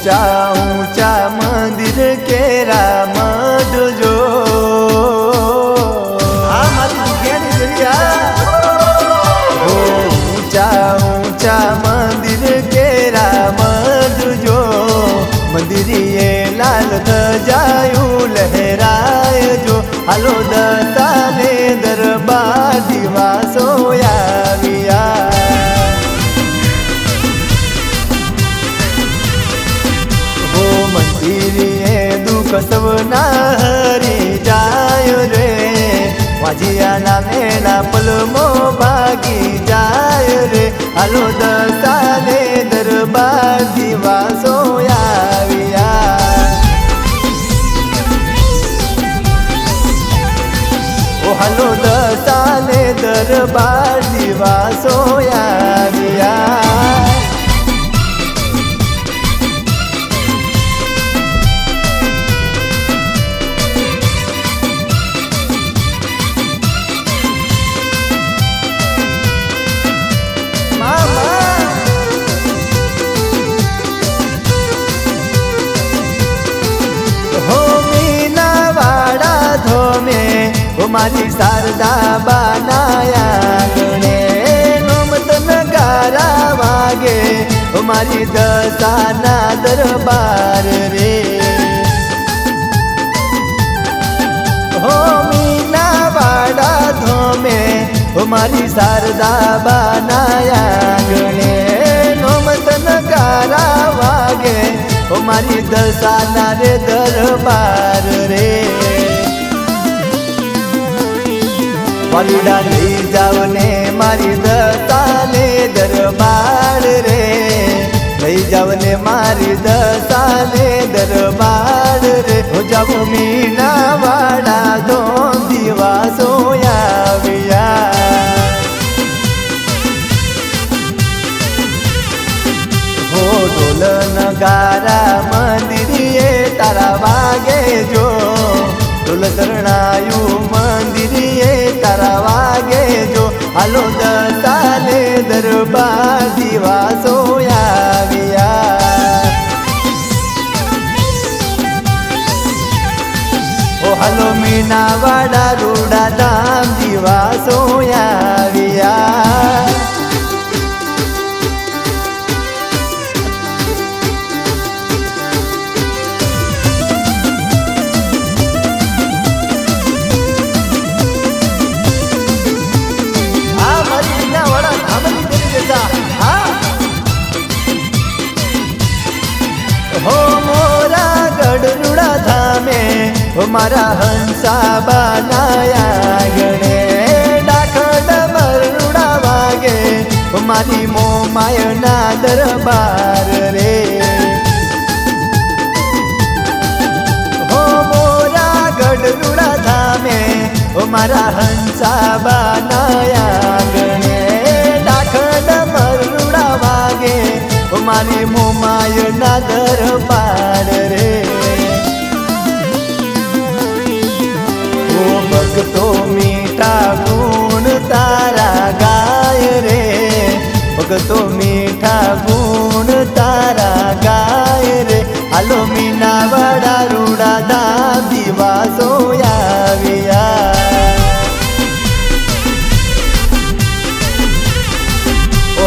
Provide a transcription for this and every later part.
ऊंचा ऊंचा मंदिर केरा मधुजो ऊंचा ऊंचा मंदिर केरा मधुजो मंदिरिये लाल ध्वजायु लहराय जो हालो दसाले दरबार दिवासो आविया मंदिरिये दुख सब ना हरी जाय रे वाजिया ना मेला पलमो भागी जाय रे हालो दसाले दरबार दिवासो आविया ओ हालो दसाले दरबार दिवासो आविया मारी शारदा बनाया गणे नोमत नगारा वागे मारी दसाना दरबार रे हो मीना वाड़ा धोमे मारी शारदा बनाया गणे नोमत नगारा वागे मारी दसाना रे दरबार रे वालीडा लई जाओ ने मारी दसाले दरबार रे लई जाओ ने मारी दसाले दरबार रे हो जाओ मीना वाड़ा धोम दिवासो आविया हो ढोल नगारा मंदिरिये तारा वागे जो ढोल शरणायु मंदिरिये तारा वागे जो हालो दसाले दरबार दिवासो आविया ओ हालो मीना वाड़ा रूड़ा धाम दिवासो आविया हो मोरा गढ़रुड़ा धामे हो मारा हंसा बनाया गणे डाखड मरुड़ा वागे हो मारी मोमायना दरबार रे हो मोरा गढ़रुड़ा धामे हो मारा हंसा बनाया गणे डाखड मरुड़ा वागे मारी मोमायना दरबार रे ओ भक्तो मीठा गुण तारा गाय रे भक्तो मीठा गुण तारा गाय रे हालो मीना वाड़ा रूड़ा धाम दिवासो आविया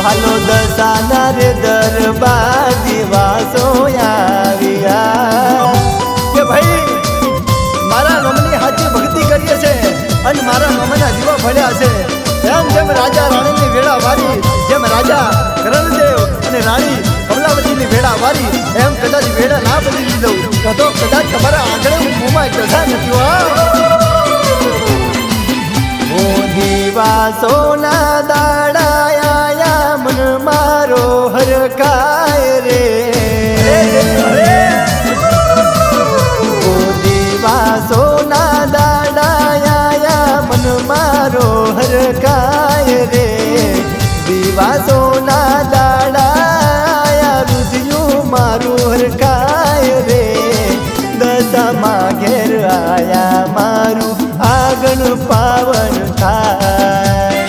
हालो दसाना रे दरबार दिवासो आविया के भाई मारा ममनी हाथी भक्ति करिए छे अन मारा ममना जीवा भळ्या छे एम जेम राजा राणी ની વેળા વારી જેમ રાજા કરણદેવ અને રાણી કમલાવતી ની વેળા વારી એમ કદાચ વેળા ના બદલી દઉં તો કદાચ તમારા આંગણે મોમાં કથા નથી હો ઓ દિવાસો ના દાડાયા मन मारो हर काय रे ओ दिवासो ना दाडाया मन मारो हर काय रे दिवासो ना दाडाया रुधियु मारो हर काय रे दशा मा घेर आया मारू आगन पावन थाय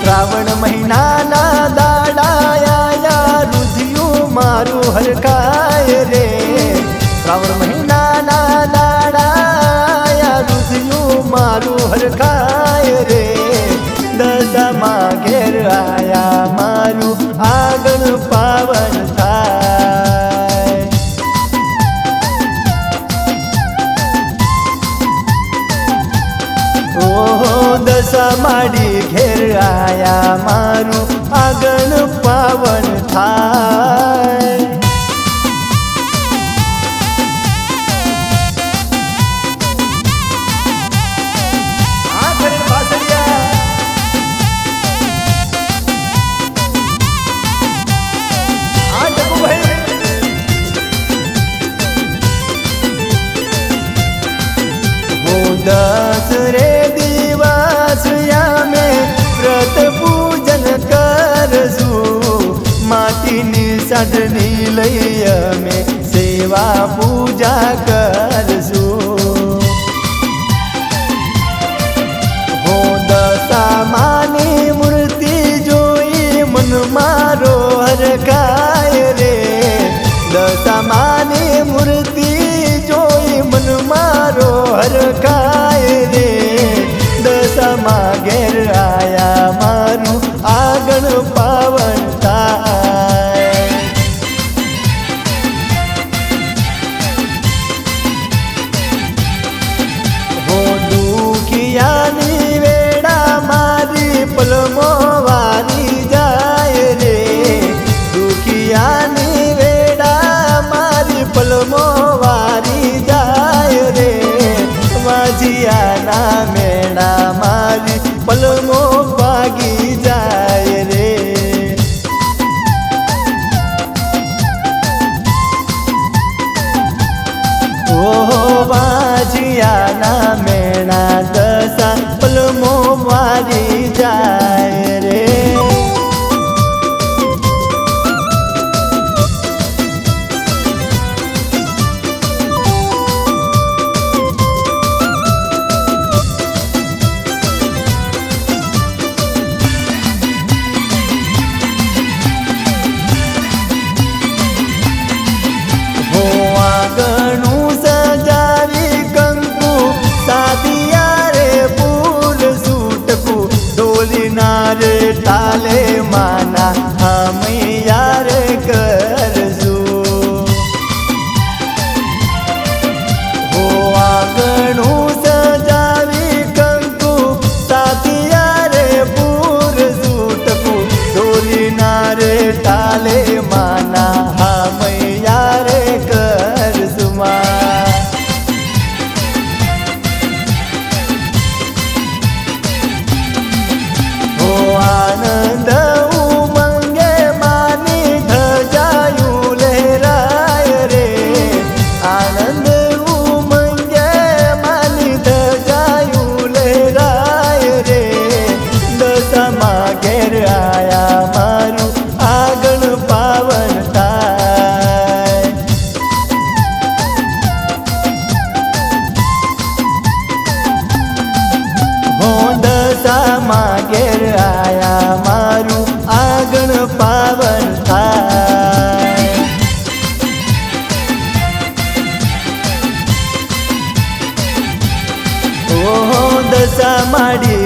શ્રાવણ મહિનાના દાડાયા રુધિયું મારું હરખાય રે શ્રાવણ મહિનાના દાડાયા રુધિયું મારું હરખાય રે દશામાં ઘેર આયા મારું આગળ પાવન થાય ઓહો દશા માડી ઘેર આયા મારું આગળ પાવન થાય दस रे दिवस यामे व्रत पूजन करजू माटीनी साधनी लई अमे सेवा पूजा करजू हो दशा मानी मूर्ति जोई मन मारो हरखाय रे दशा मानी मूर्ति जोई मन मारो हरखाय रे दशाમાં ઘેર આયા મારું આગળ પાવન થાય હો દુખિયાની વેડા મારી પલમો વારી જાય રે દુખિયાની વેડા મારી પલમો વારી જાય રે માજીયાના મેળા મારી પલમો ભાગી જાય રે ઓહો માજીયાના મેળા દશા પલમો મારી જાય રે रे ताले माना हम यार करजू हो आंगणू सजावी कंकु साथिया रे पूर सूटकू डोली नारे ताले माना हम यार करजू मा आनंद उमंगे मानी धजायू लहराय रे आनंद उमंगे मानी धजायू लहराय रे दशाમાં ઘેર આયા મારું આગળ પાવન થાય હો દશામાં ઘેર આયા મારું આગળ પાવન થાય ઓહો દશા માડી